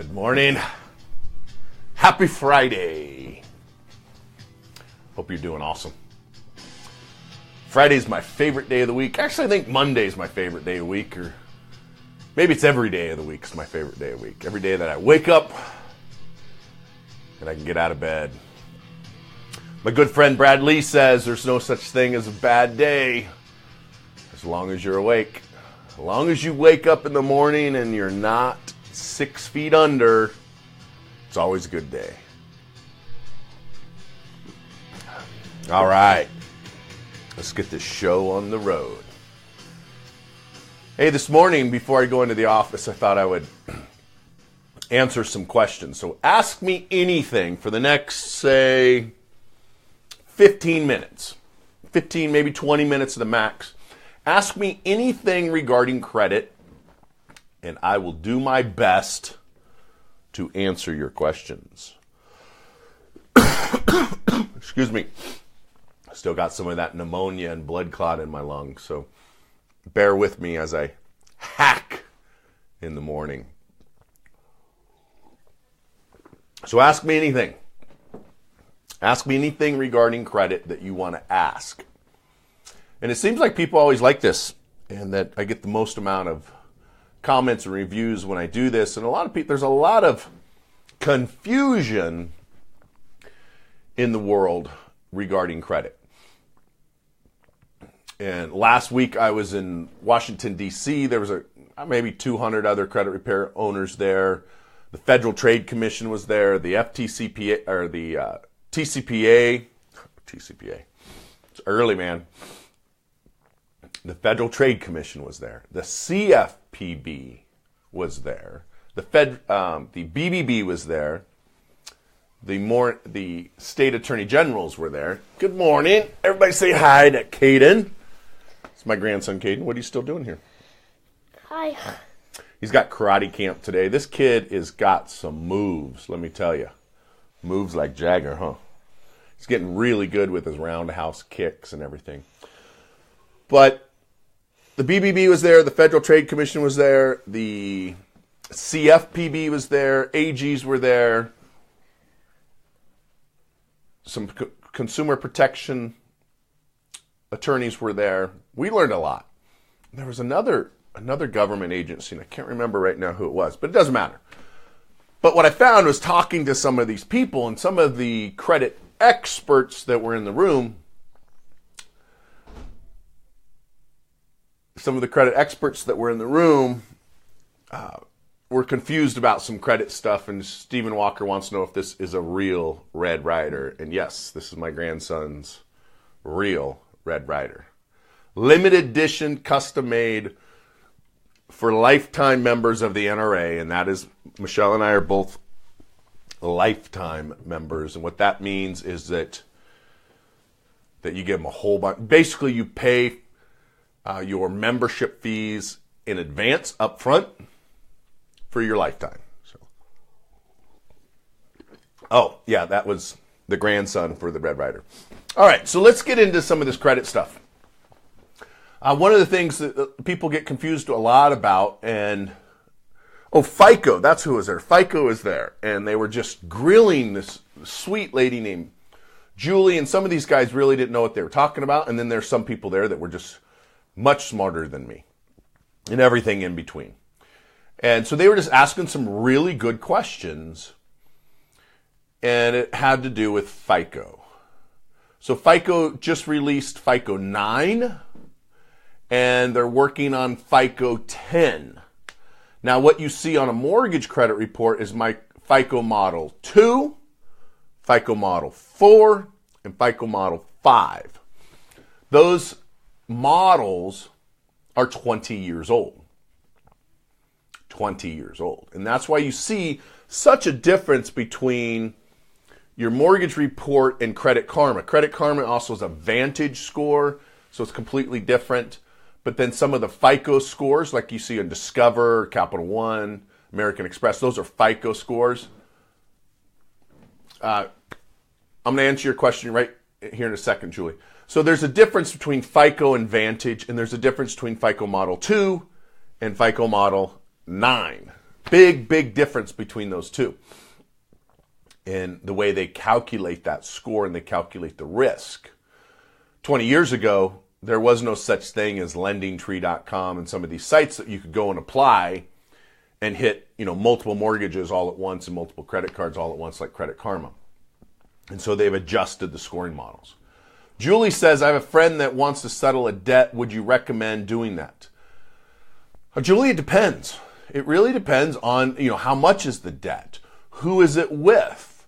Good morning. Happy Friday. Hope you're doing awesome. Friday's my favorite day of the week. Actually, I think Monday's my favorite day of the week, or maybe it's every day of the week is my favorite day of the week. Every day that I wake up and I can get out of bed. My good friend Brad Lee says there's no such thing as a bad day as long as you're awake. As long as you wake up in the morning and you're not 6 feet under, it's always a good day. All right, let's get this show on the road. Hey, this morning before I go into the office, I thought I would answer some questions. So ask me anything for the next, say, 15 minutes. 15, maybe 20 minutes at the max. Ask me anything regarding credit, and I will do my best to answer your questions. Excuse me. I still got some of that pneumonia and blood clot in my lungs, so bear with me as I hack in the morning. So ask me anything. Ask me anything regarding credit that you want to ask. And it seems like people always like this, and that I get the most amount of comments and reviews when I do this. And a lot of people, there's a lot of confusion in the world regarding credit. And last week I was in Washington, D.C. There was maybe 200 other credit repair owners there. The Federal Trade Commission was there. The FTCPA, or the TCPA. It's early, man. The Federal Trade Commission was there. The CFPB was there. The BBB was there. The state attorney generals were there. Good morning. Everybody say hi to Caden. It's my grandson, Caden. What are you still doing here? Hi. He's got karate camp today. This kid has got some moves, let me tell you. Moves like Jagger, huh? He's getting really good with his roundhouse kicks and everything. But the BBB was there, the Federal Trade Commission was there, the CFPB was there, AGs were there, some consumer protection attorneys were there. We learned a lot. There was another government agency, and I can't remember right now who it was, but it doesn't matter. But what I found was talking to some of these people and some of the credit experts that were in the room. Some of the credit experts that were in the room were confused about some credit stuff, and Stephen Walker wants to know if this is a real Red Ryder. And yes, this is my grandson's real Red Ryder. Limited edition, custom made for lifetime members of the NRA, and that is, Michelle and I are both lifetime members. And what that means is that you give them a whole bunch. Basically, you pay your membership fees in advance up front for your lifetime. So, oh, yeah, that was the grandson for the Red Ryder. All right, so let's get into some of this credit stuff. One of the things that people get confused a lot about, and FICO, that's who was there. FICO was there, and they were just grilling this sweet lady named Julie, and some of these guys really didn't know what they were talking about, and then there's some people there that were just much smarter than me, and everything in between. And so they were just asking some really good questions, and it had to do with FICO. So FICO just released FICO 9, and they're working on FICO 10. Now, what you see on a mortgage credit report is my FICO Model 2, FICO Model 4, and FICO Model 5. Those models are 20 years old. 20 years old. And that's why you see such a difference between your mortgage report and Credit Karma. Credit Karma also has a Vantage score, so it's completely different. But then some of the FICO scores, like you see in Discover, Capital One, American Express, those are FICO scores. I'm going to answer your question right here in a second, Julie. So there's a difference between FICO and Vantage, and there's a difference between FICO Model 2 and FICO Model 9. Big difference between those two in the way they calculate that score and they calculate the risk. 20 years ago, there was no such thing as lendingtree.com and some of these sites that you could go and apply and hit, multiple mortgages all at once and multiple credit cards all at once like Credit Karma. And so they've adjusted the scoring models. Julie says, I have a friend that wants to settle a debt. Would you recommend doing that? Julie, it depends. It really depends on, how much is the debt? Who is it with?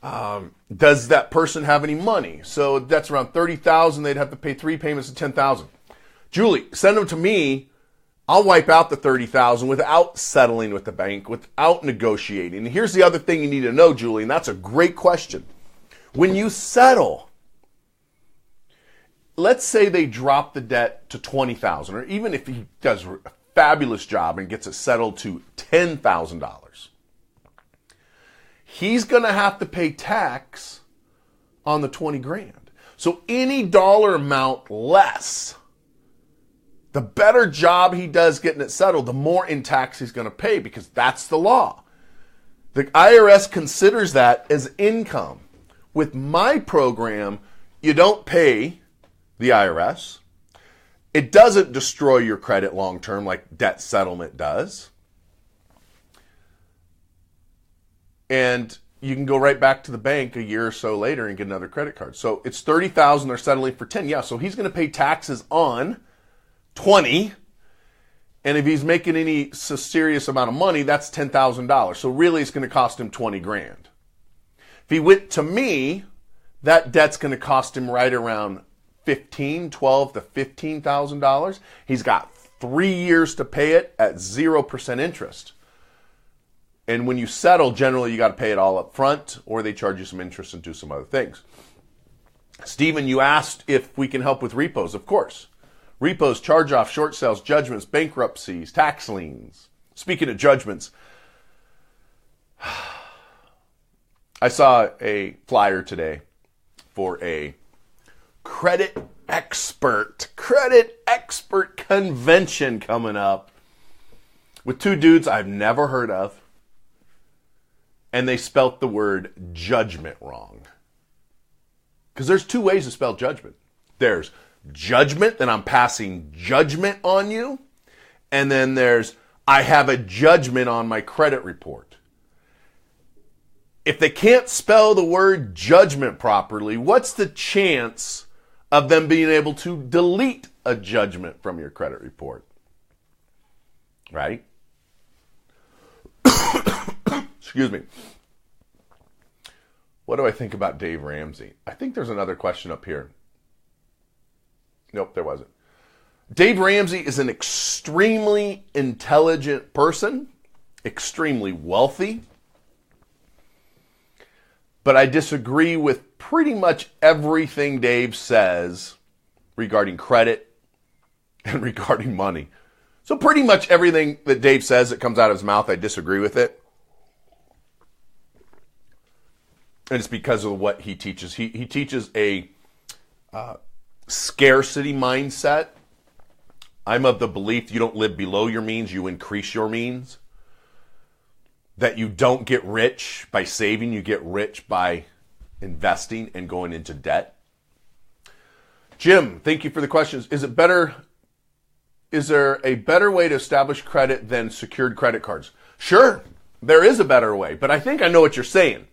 Does that person have any money? So that's around $30,000. They'd have to pay 3 payments of $10,000. Julie, send them to me. I'll wipe out the $30,000 without settling with the bank, without negotiating. And here's the other thing you need to know, Julie, and that's a great question. When you settle, let's say they drop the debt to $20,000, or even if he does a fabulous job and gets it settled to $10,000. He's going to have to pay tax on the 20 grand. So any dollar amount less, the better job he does getting it settled, the more in tax he's going to pay, because that's the law. The IRS considers that as income. With my program, you don't pay the IRS. It doesn't destroy your credit long term like debt settlement does. And you can go right back to the bank a year or so later and get another credit card. So it's $30,000, they're settling for 10. Yeah, so he's going to pay taxes on 20. And if he's making any serious amount of money, that's $10,000. So really it's going to cost him 20 grand. If he went to me, that debt's going to cost him right around $12,000 to $15,000. He's got 3 years to pay it at 0% interest. And when you settle, generally you got to pay it all up front, or they charge you some interest and do some other things. Stephen, you asked if we can help with repos. Of course. Repos, charge-offs, short sales, judgments, bankruptcies, tax liens. Speaking of judgments, I saw a flyer today for a credit expert convention coming up with 2 dudes I've never heard of. And they spelt the word judgment wrong. Because there's 2 ways to spell judgment. There's judgment, that I'm passing judgment on you. And then there's, I have a judgment on my credit report. If they can't spell the word judgment properly, what's the chance of them being able to delete a judgment from your credit report? Right? Excuse me. What do I think about Dave Ramsey? I think there's another question up here. Nope, there wasn't. Dave Ramsey is an extremely intelligent person, extremely wealthy, but I disagree with pretty much everything Dave says regarding credit and regarding money. So pretty much everything that Dave says that comes out of his mouth, I disagree with it. And it's because of what he teaches. He teaches a scarcity mindset. I'm of the belief you don't live below your means, you increase your means. That you don't get rich by saving, you get rich by investing and going into debt. Jim, thank you for the questions. Is there a better way to establish credit than secured credit cards? Sure, there is a better way, but I think I know what you're saying.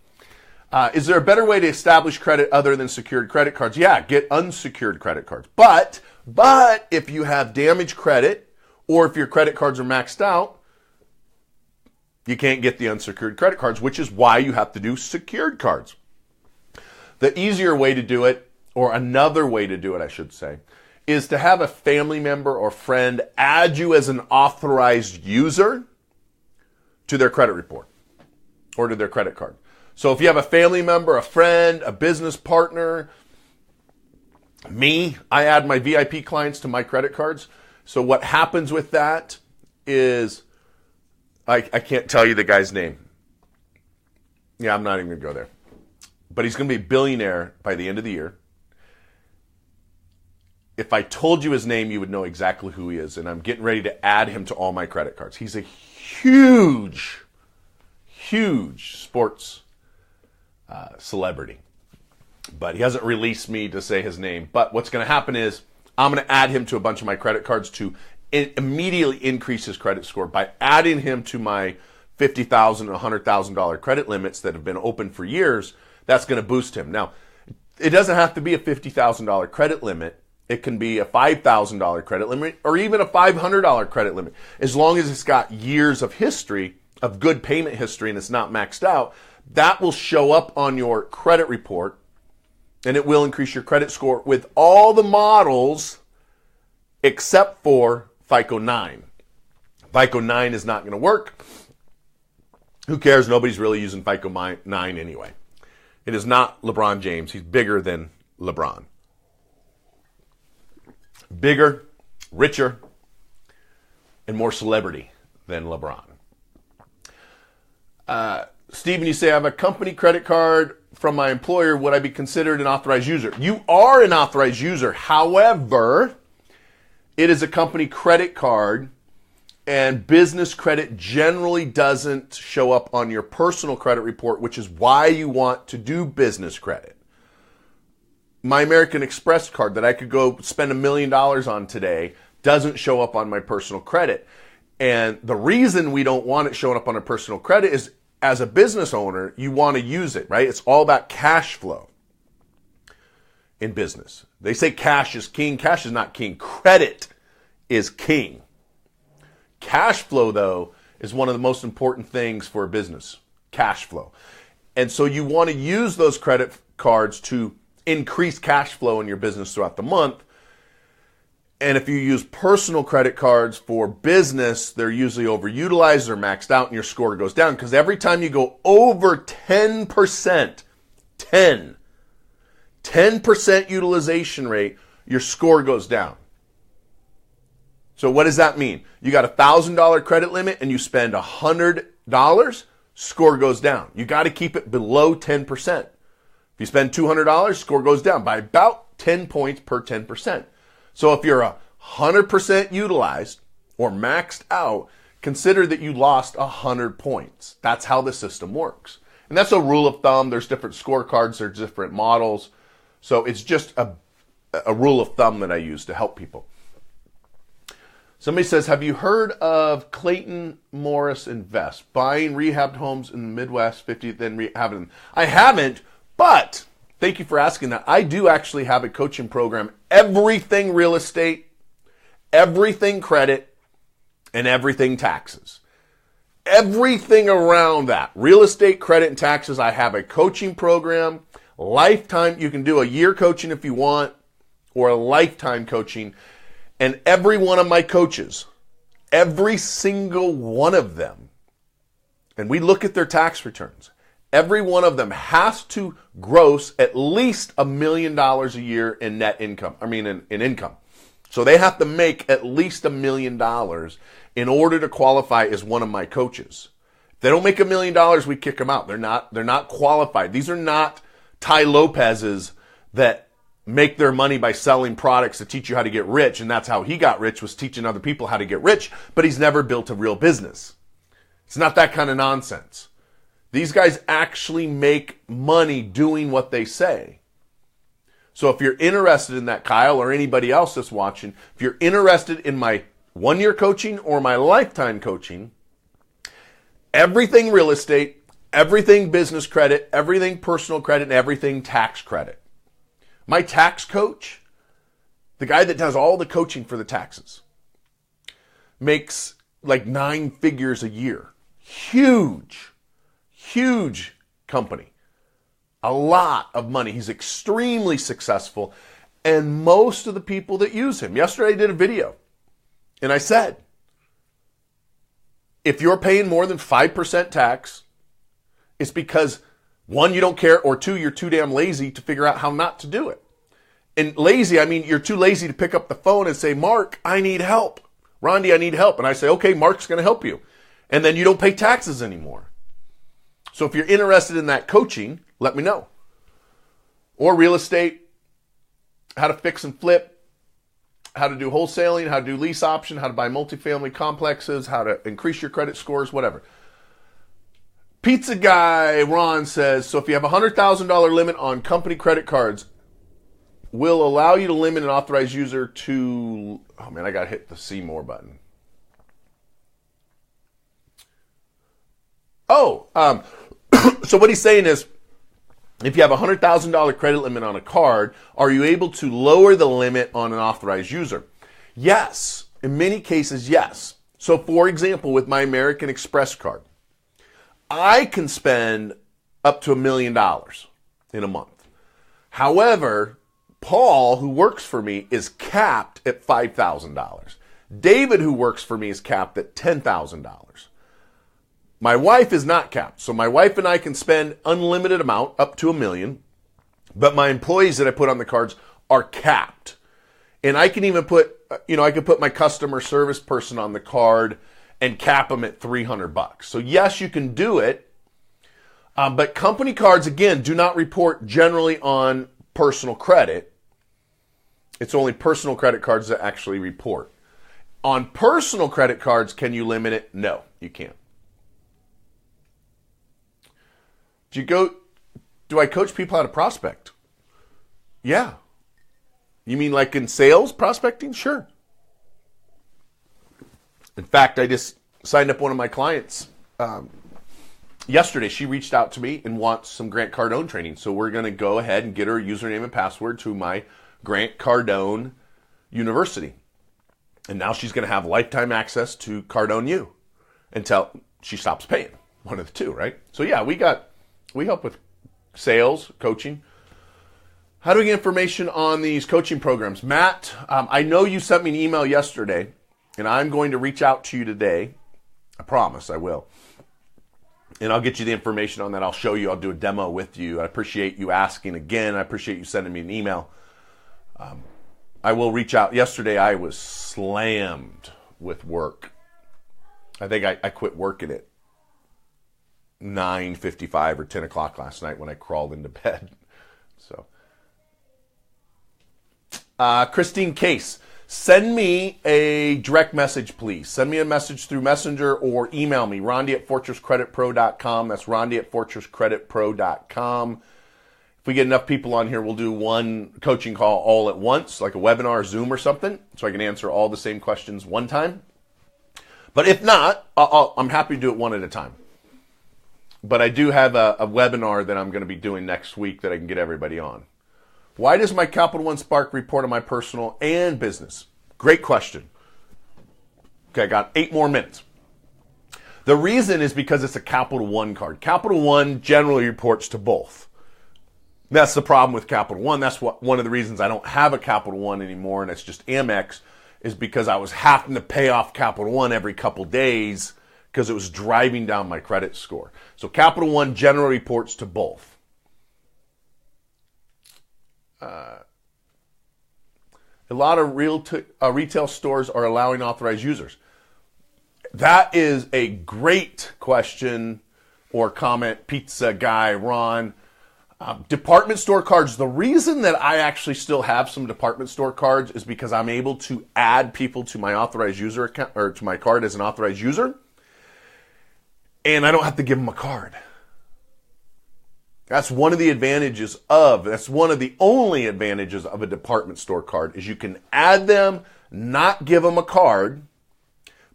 Is there a better way to establish credit other than secured credit cards? Yeah, get unsecured credit cards. But if you have damaged credit or if your credit cards are maxed out, you can't get the unsecured credit cards, which is why you have to do secured cards. The easier way to do it, or another way to do it, I should say, is to have a family member or friend add you as an authorized user to their credit report or to their credit card. So if you have a family member, a friend, a business partner, me, I add my VIP clients to my credit cards. So what happens with that is, I can't tell you the guy's name. Yeah, I'm not even going to go there. But he's going to be a billionaire by the end of the year. if I told you his name, you would know exactly who he is. And I'm getting ready to add him to all my credit cards. He's a huge sports celebrity. But he hasn't released me to say his name. But what's going to happen is I'm going to add him to a bunch of my credit cards to immediately increase his credit score by adding him to my $50,000 and $100,000 credit limits that have been open for years. That's going to boost him. Now, it doesn't have to be a $50,000 credit limit. It can be a $5,000 credit limit or even a $500 credit limit. As long as it's got years of history, of good payment history, and it's not maxed out, that will show up on your credit report, and it will increase your credit score with all the models except for FICO 9. FICO 9 is not going to work. Who cares? Nobody's really using FICO 9 anyway. It is not LeBron James. He's bigger than LeBron. Bigger, richer, and more celebrity than LeBron. Stephen, you say, I have a company credit card from my employer. Would I be considered an authorized user? You are an authorized user. However, it is a company credit card, and business credit generally doesn't show up on your personal credit report, which is why you want to do business credit. My American Express card that I could go spend $1 million on today doesn't show up on my personal credit. And the reason we don't want it showing up on a personal credit is, as a business owner, you want to use it, right? It's all about cash flow in business. They say cash is king. Cash is not king. Credit is king. Cash flow, though, is one of the most important things for a business. Cash flow. And so you want to use those credit cards to increase cash flow in your business throughout the month. And if you use personal credit cards for business, they're usually overutilized or maxed out, and your score goes down. Because every time you go over 10%, 10% utilization rate, your score goes down. So what does that mean? You got a $1,000 credit limit and you spend $100, score goes down. You got to keep it below 10%. If you spend $200, score goes down by about 10 points per 10%. So if you're 100% utilized or maxed out, consider that you lost 100 points. That's how the system works. And that's a rule of thumb. There's different scorecards. There's different models. So it's just a rule of thumb that I use to help people. Somebody says, have you heard of Clayton Morris Invest? Buying rehabbed homes in the Midwest, 50, then rehabbing them. I haven't, but thank you for asking that. I do actually have a coaching program. Everything real estate, everything credit, and everything taxes. Everything around that. Real estate, credit, and taxes. I have a coaching program. Lifetime. You can do a year coaching if you want, or a lifetime coaching. And every one of my coaches, every single one of them, and we look at their tax returns, every one of them has to gross at least $1 million a year in net income. In income. So they have to make at least $1 million in order to qualify as one of my coaches. If they don't make $1 million, we kick them out. They're not qualified. These are not Ty Lopez's that make their money by selling products to teach you how to get rich, and that's how he got rich, was teaching other people how to get rich, but he's never built a real business. It's not that kind of nonsense. These guys actually make money doing what they say. So if you're interested in that, Kyle, or anybody else that's watching, if you're interested in my one-year coaching or my lifetime coaching, everything real estate, everything business credit, everything personal credit, and everything tax credit. My tax coach, the guy that does all the coaching for the taxes, makes like 9 figures a year. Huge company. A lot of money. He's extremely successful. And most of the people that use him. Yesterday I did a video and I said, if you're paying more than 5% tax, it's because 1, you don't care, or 2, you're too damn lazy to figure out how not to do it. And lazy, I mean, you're too lazy to pick up the phone and say, Mark, I need help. Rondi, I need help. And I say, okay, Mark's going to help you. And then you don't pay taxes anymore. So if you're interested in that coaching, let me know. Or real estate, how to fix and flip, how to do wholesaling, how to do lease option, how to buy multifamily complexes, how to increase your credit scores, whatever. Pizza guy Ron says, so if you have a $100,000 limit on company credit cards, will allow you to limit an authorized user to, oh man, I got to hit the see more button. So what he's saying is, if you have a $100,000 credit limit on a card, are you able to lower the limit on an authorized user? Yes. In many cases, yes. So for example, with my American Express card, I can spend up to $1 million in a month. However, Paul, who works for me, is capped at $5,000. David, who works for me, is capped at $10,000. My wife is not capped. So my wife and I can spend unlimited amount, up to $1 million. But my employees that I put on the cards are capped. And I can even put, I could put my customer service person on the card and cap them at $300. So yes, you can do it. But company cards, again, do not report generally on personal credit. It's only personal credit cards that actually report. On personal credit cards, can you limit it? No, you can't. Do I coach people how to prospect? Yeah. You mean like in sales prospecting? Sure. In fact, I just signed up one of my clients yesterday. She reached out to me and wants some Grant Cardone training. So we're going to go ahead and get her username and password to my Grant Cardone University. And now she's going to have lifetime access to Cardone U until she stops paying. One of the two, right? So yeah, we help with sales, coaching. How do we get information on these coaching programs? Matt, I know you sent me an email yesterday, and I'm going to reach out to you today. I promise I will. And I'll get you the information on that. I'll show you. I'll do a demo with you. I appreciate you asking again. I appreciate you sending me an email. I will reach out. Yesterday, I was slammed with work. I think I quit working at 9:55 or 10 o'clock last night when I crawled into bed. So, Christine Case, send me a direct message, please. Send me a message through Messenger or email me, Rondi@fortresscreditpro.com. That's Rondi@fortresscreditpro.com. If we get enough people on here, we'll do one coaching call all at once, like a webinar, Zoom or something, so I can answer all the same questions one time. But if not, I'm happy to do it one at a time. But I do have a webinar that I'm going to be doing next week that I can get everybody on. Why does my Capital One Spark report on my personal and business? Great question. Okay, I got 8 more minutes. The reason is because it's a Capital One card. Capital One generally reports to both. That's the problem with Capital One. That's one of the reasons I don't have a Capital One anymore, and it's just Amex, is because I was having to pay off Capital One every couple days because it was driving down my credit score. So Capital One generally reports to both. A lot of retail stores are allowing authorized users. That is a great question or comment, pizza guy Ron. Department store cards. The reason that I actually still have some department store cards is because I'm able to add people to my authorized user account or to my card as an authorized user. And I don't have to give them a card. That's one of the only advantages of a department store card is you can add them, not give them a card,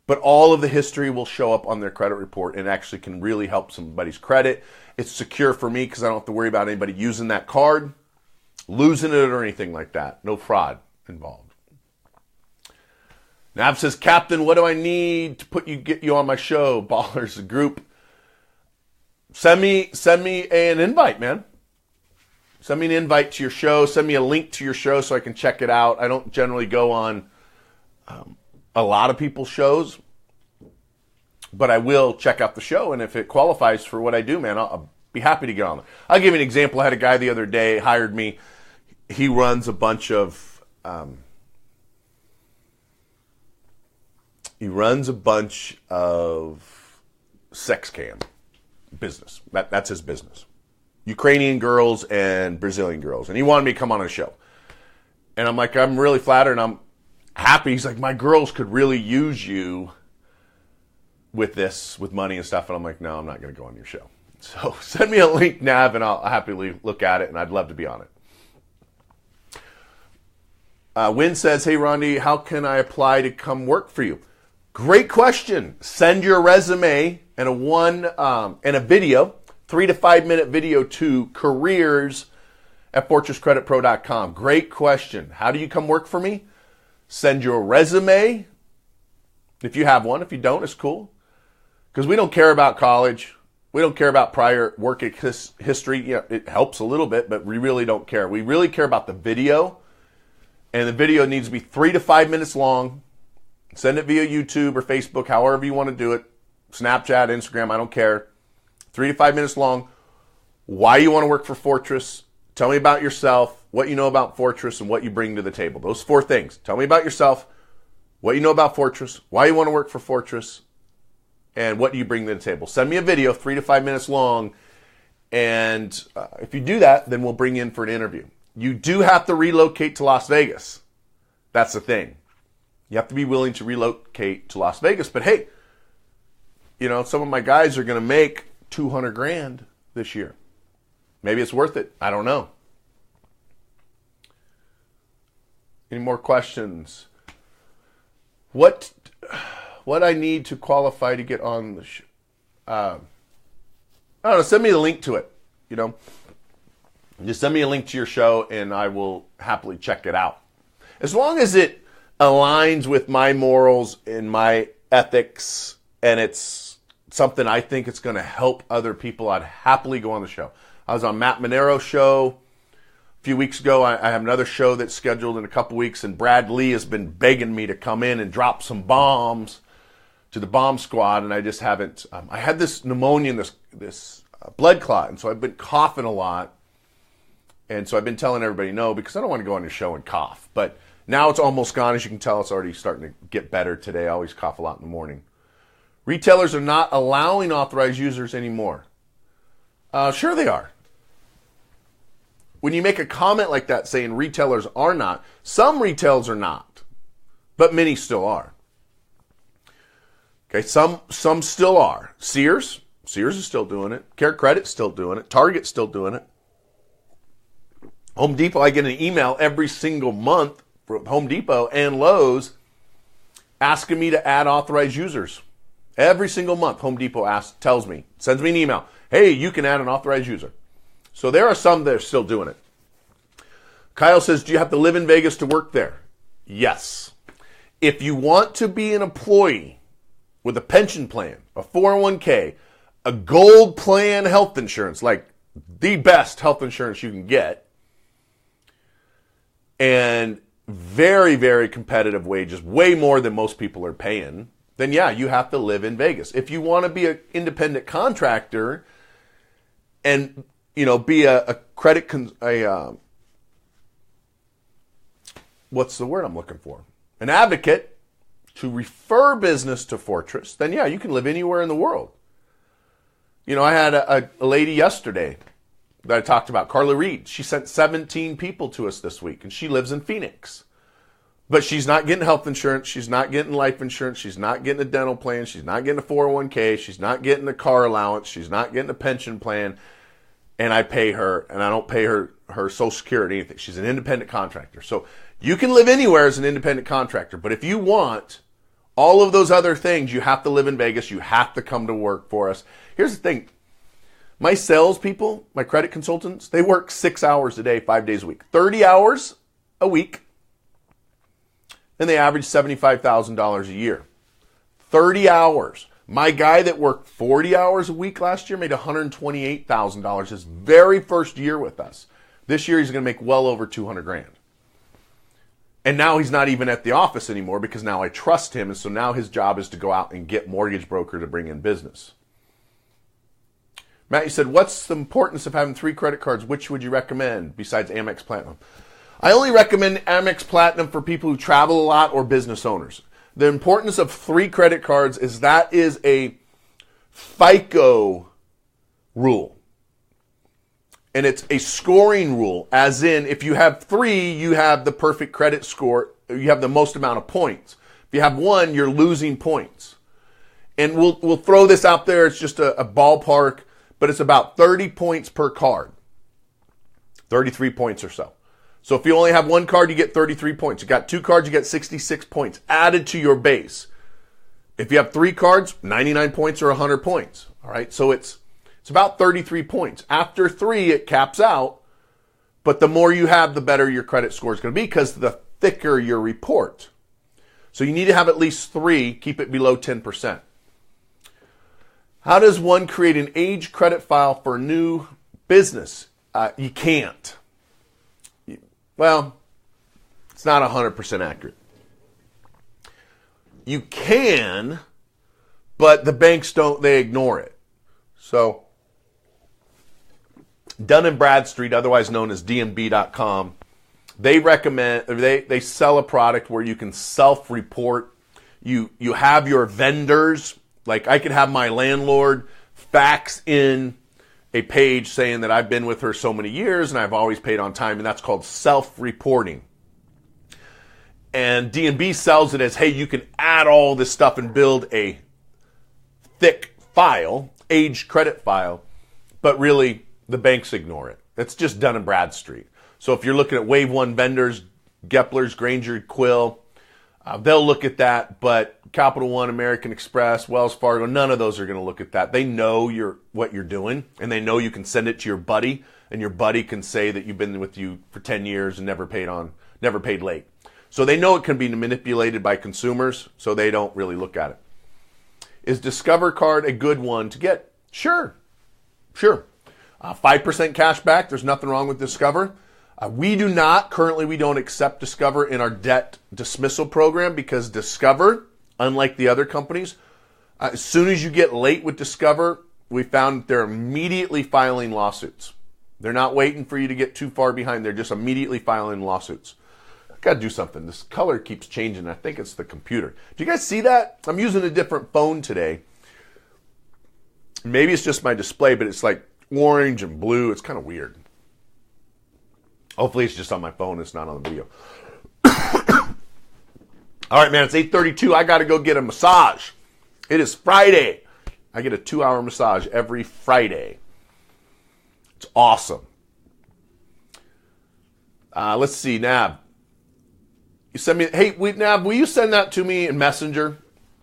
but all of the history will show up on their credit report and actually can really help somebody's credit. It's secure for me because I don't have to worry about anybody using that card, losing it or anything like that. No fraud involved. Nav says, Captain, what do I need to get you on my show? Ballers group. Send me an invite, man. Send me an invite to your show. Send me a link to your show so I can check it out. I don't generally go on a lot of people's shows, but I will check out the show, and if it qualifies for what I do, man, I'll be happy to get on there. I'll give you an example. I had a guy the other day hired me. He runs a bunch of sex cam business. That's his business. Ukrainian girls and Brazilian girls. And he wanted me to come on a show. And I'm like, I'm really flattered, and happy. He's like, my girls could really use you with this, with money and stuff. And I'm like, no, I'm not going to go on your show. So send me a link, Nav, and I'll happily look at it, and I'd love to be on it. Wynn says, hey, Rondi, how can I apply to come work for you? Great question. Send your resume and a video, 3 to 5 minute video to careers@fortresscreditpro.com. Great question. How do you come work for me? Send your resume, if you have one. If you don't, it's cool. Because we don't care about college. We don't care about prior work history. You know, it helps a little bit, but we really don't care. We really care about the video. And the video needs to be 3 to 5 minutes long. Send it via YouTube or Facebook, however you want to do it. Snapchat, Instagram, I don't care. 3 to 5 minutes long. Why you want to work for Fortress. Tell me about yourself, what you know about Fortress, and what you bring to the table. Those 4 things. Tell me about yourself, what you know about Fortress, why you want to work for Fortress, and what do you bring to the table. Send me a video, 3 to 5 minutes long, and if you do that, then we'll bring you in for an interview. You do have to relocate to Las Vegas. That's the thing. You have to be willing to relocate to Las Vegas. But hey, you know, some of my guys are going to make $200,000 this year. Maybe it's worth it. I don't know. Any more questions? What I need to qualify to get on the show? I don't know. Send me the link to it. You know, just send me a link to your show, and I will happily check it out. As long as it aligns with my morals and my ethics, and it's something I think it's going to help other people, I'd happily go on the show. I was on Matt Monero's show a few weeks ago. I have another show that's scheduled in a couple weeks, and Brad Lee has been begging me to come in and drop some bombs to the bomb squad, and I just haven't. I had this pneumonia and this blood clot, and so I've been coughing a lot. And so I've been telling everybody no, because I don't want to go on your show and cough. But now it's almost gone. As you can tell, it's already starting to get better today. I always cough a lot in the morning. Retailers are not allowing authorized users anymore. Sure they are. When you make a comment like that saying retailers are not, some retailers are not, but many still are. Okay, some still are. Sears is still doing it. Care Credit's still doing it. Target's still doing it. Home Depot, I get an email every single month from Home Depot and Lowe's asking me to add authorized users. Every single month, Home Depot tells me, sends me an email, hey, you can add an authorized user. So there are some that are still doing it. Kyle says, do you have to live in Vegas to work there? Yes. If you want to be an employee with a pension plan, a 401k, a gold plan health insurance, like the best health insurance you can get, and very, very competitive wages, way more than most people are paying, then yeah, you have to live in Vegas. If you want to be an independent contractor and, you know, be a credit, what's the word I'm looking for? An advocate to refer business to Fortress, then yeah, you can live anywhere in the world. You know, I had a lady yesterday that I talked about, Carla Reed. She sent 17 people to us this week, and she lives in Phoenix. But she's not getting health insurance. She's not getting life insurance. She's not getting a dental plan. She's not getting a 401k. She's not getting a car allowance. She's not getting a pension plan. And I pay her, and I don't pay her Social Security, anything. She's an independent contractor. So you can live anywhere as an independent contractor. But if you want all of those other things, you have to live in Vegas. You have to come to work for us. Here's the thing. My salespeople, my credit consultants, they work 6 hours a day, 5 days a week. 30 hours a week. And they average $75,000 a year. 30 hours. My guy that worked 40 hours a week last year made $128,000 his very first year with us. This year he's going to make well over $200,000. And now he's not even at the office anymore because now I trust him. And so now his job is to go out and get mortgage broker to bring in business. Matt, you said, what's the importance of having 3 credit cards? Which would you recommend besides Amex Platinum? I only recommend Amex Platinum for people who travel a lot or business owners. The importance of 3 credit cards is that is a FICO rule. And it's a scoring rule, as in if you have 3, you have the perfect credit score you have the most amount of points. If you have one, you're losing points. And we'll throw this out there. It's just a ballpark, but it's about 30 points per card. 33 points or so. So if you only have one card, you get 33 points. You got two cards, you get 66 points added to your base. If you have three cards, 99 points or 100 points. All right, so it's about 33 points. After three, it caps out, but the more you have, the better your credit score is going to be because the thicker your report. So you need to have at least three, keep it below 10%. How does one create an age credit file for a new business? You can't. Well, it's not 100% accurate. You can, but the banks don't, they ignore it. So, Dun & Bradstreet, otherwise known as DNB.com, they recommend, they sell a product where you can self-report. You have your vendors, like I could have my landlord fax in a page saying that I've been with her so many years and I've always paid on time, and that's called self-reporting. And D&B sells it as, hey, you can add all this stuff and build a thick file, age credit file, but really the banks ignore it. It's just Dun & Bradstreet. So if you're looking at Wave 1 vendors, Gepler's, Granger, Quill, they'll look at that, but Capital One, American Express, Wells Fargo, none of those are going to look at that. They know what you're doing, and they know you can send it to your buddy, and your buddy can say that you've been with you for 10 years and never paid late. So they know it can be manipulated by consumers, so they don't really look at it. Is Discover card a good one to get? Sure. 5% cash back. There's nothing wrong with Discover. We don't accept Discover in our debt dismissal program because Discover, unlike the other companies, as soon as you get late with Discover, we found they're immediately filing lawsuits. They're not waiting for you to get too far behind. They're just immediately filing lawsuits. I've got to do something. This color keeps changing. I think it's the computer. Do you guys see that? I'm using a different phone today. Maybe it's just my display, but it's like orange and blue. It's kind of weird. Hopefully it's just on my phone. It's not on the video. All right, man, it's 8:32. I got to go get a massage. It is Friday. I get a 2-hour massage every Friday. It's awesome. Let's see, Nab. You send me, hey, Nab, will you send that to me in Messenger?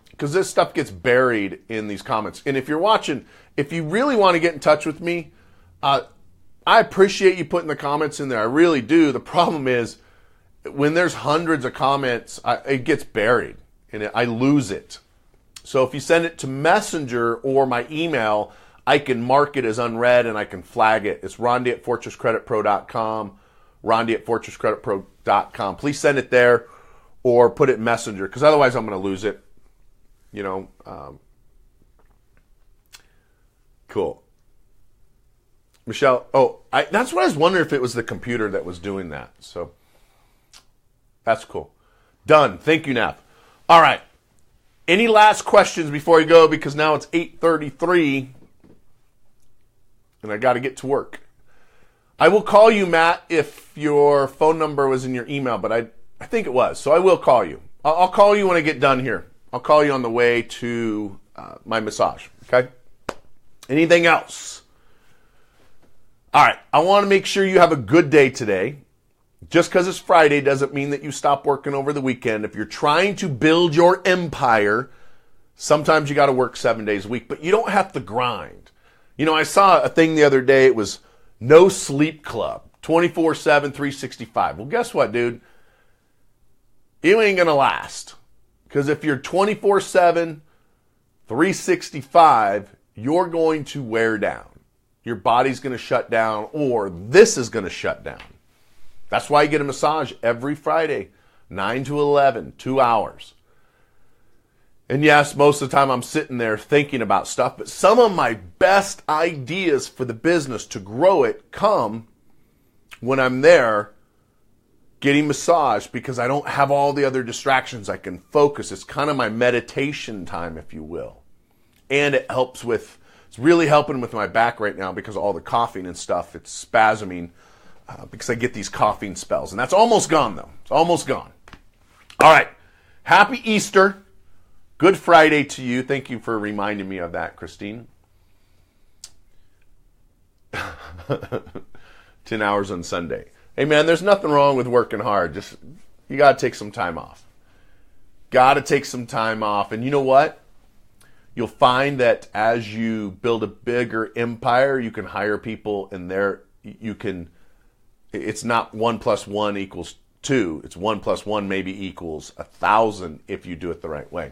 Because this stuff gets buried in these comments. And if you're watching, if you really want to get in touch with me, I appreciate you putting the comments in there. I really do. The problem is when there's hundreds of comments, it gets buried and I lose it. So if you send it to Messenger or my email, I can mark it as unread and I can flag it. It's Rondi@FortressCreditPro.com, Rondi@FortressCreditPro.com. Please send it there or put it in Messenger because otherwise I'm going to lose it. You know, cool. Michelle, that's what I was wondering if it was the computer that was doing that. So that's cool. Done. Thank you, Nav. All right. Any last questions before you go? Because now it's 8:33 and I got to get to work. I will call you, Matt, if your phone number was in your email, but I think it was. So I will call you. I'll call you when I get done here. I'll call you on the way to my massage. Okay? Anything else? All right, I want to make sure you have a good day today. Just because it's Friday doesn't mean that you stop working over the weekend. If you're trying to build your empire, sometimes you got to work 7 days a week, but you don't have to grind. You know, I saw a thing the other day. It was no sleep club, 24/7, 365. Well, guess what, dude? You ain't going to last. Because if you're 24/7, 365, you're going to wear down. Your body's going to shut down, or this is going to shut down. That's why you get a massage every Friday, 9 to 11, 2 hours. And yes, most of the time I'm sitting there thinking about stuff, but some of my best ideas for the business to grow it come when I'm there getting massaged because I don't have all the other distractions. I can focus. It's kind of my meditation time, if you will. And it helps with, it's really helping with my back right now because of all the coughing and stuff. It's spasming because I get these coughing spells. And that's almost gone, though. It's almost gone. All right. Happy Easter. Good Friday to you. Thank you for reminding me of that, Christine. 10 hours on Sunday. Hey, man, there's nothing wrong with working hard. Just, you got to take some time off. Got to take some time off. And you know what? You'll find that as you build a bigger empire, you can hire people and it's not 1 + 1 = 2. It's 1 + 1 maybe equals 1,000 if you do it the right way.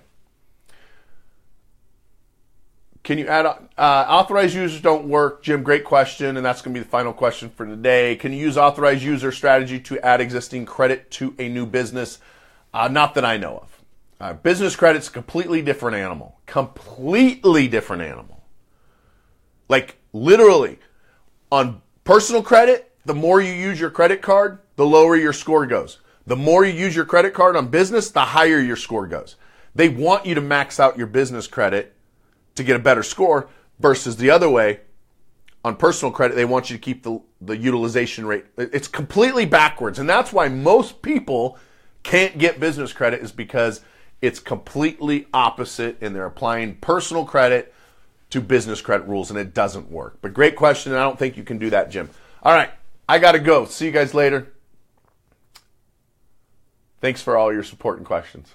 Can you add authorized users don't work? Jim, great question, and that's going to be the final question for today. Can you use authorized user strategy to add existing credit to a new business? Not that I know of. Business credit's a completely different animal. Completely different animal. Like literally, on personal credit, the more you use your credit card, the lower your score goes. The more you use your credit card on business, the higher your score goes. They want you to max out your business credit to get a better score versus the other way. On personal credit, they want you to keep the utilization rate. It's completely backwards. And that's why most people can't get business credit, is because it's completely opposite and they're applying personal credit to business credit rules and it doesn't work. But great question. And I don't think you can do that, Jim. All right. I got to go. See you guys later. Thanks for all your support and questions.